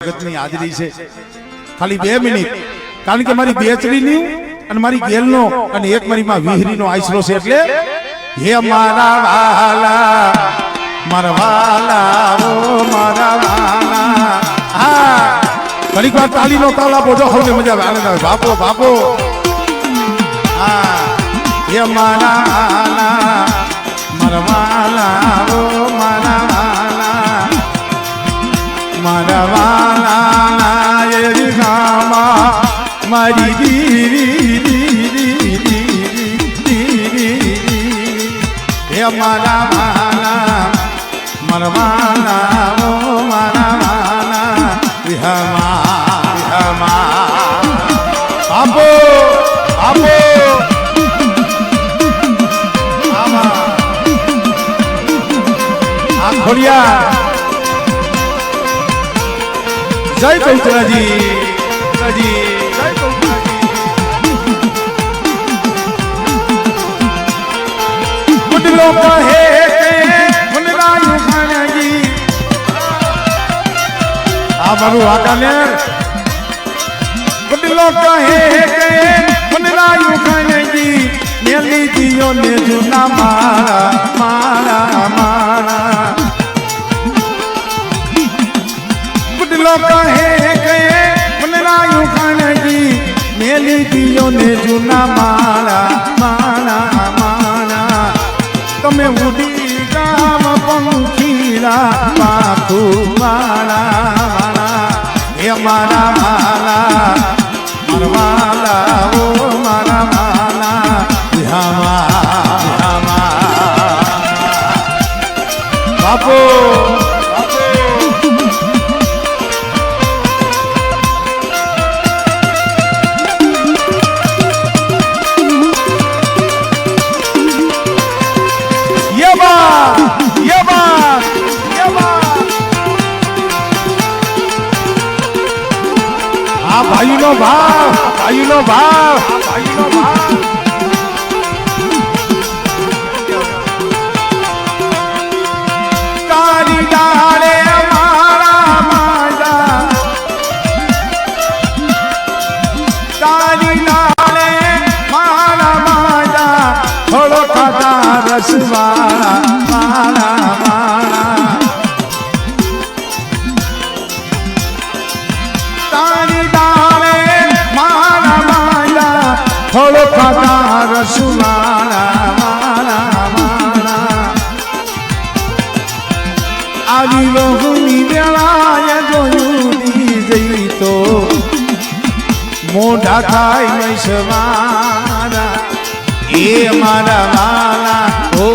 જગતની હાજરી છે ખાલી 2 મિનિટ કારણ કે મારી બેચડીની અને મારી ગેલનો અને એક મારી માં વિહરીનો આશરો છે એટલે હે મારા વાલા ઓ મારા વાલા હા ઘણીક વાર તાળીનો તાલ આપો જો હવે મજા આવે આનંદ આવે બાપો બાપો હા હે મારા વાલા ઓ મારા વાલા એરી ગામા મારી દીવી હે મારા વાલા ઓ મારા વાલા વિહમા આપો આપો આ ખોડિયા જય કૌતરાજી જય કૌતરાજી મુંડલો કહે મુંડરાયું ખાનજી આ મારું વાકાનેર મુંડલો કહે મુંડરાયું ખાનજી નેલી દિયો ને જુના મારા મારા મારા કહે મુનરાયું ખાનજી મેલી દિયો ને જૂના મારા મારા મારા તમે ઉડી ગામ પંખીરા પાખું મારા હે મારા વાલા ઓ મારા વાલા વિહમા બાપો ભાઈનો ભાવ ભાઈનો ભાવ ભાઈનો ભાવ તારી ડાળે મારા માજા તારી ડાળે મારા માજા થોડો ખાતા રસવાળા મારા મારા થોડો ખાતા રસવાળા મારા મારા આવી વહુની વેળાએ જોયું જઈ તો મોઢા થાય વૈસવાળા એ મારા વાલા ઓ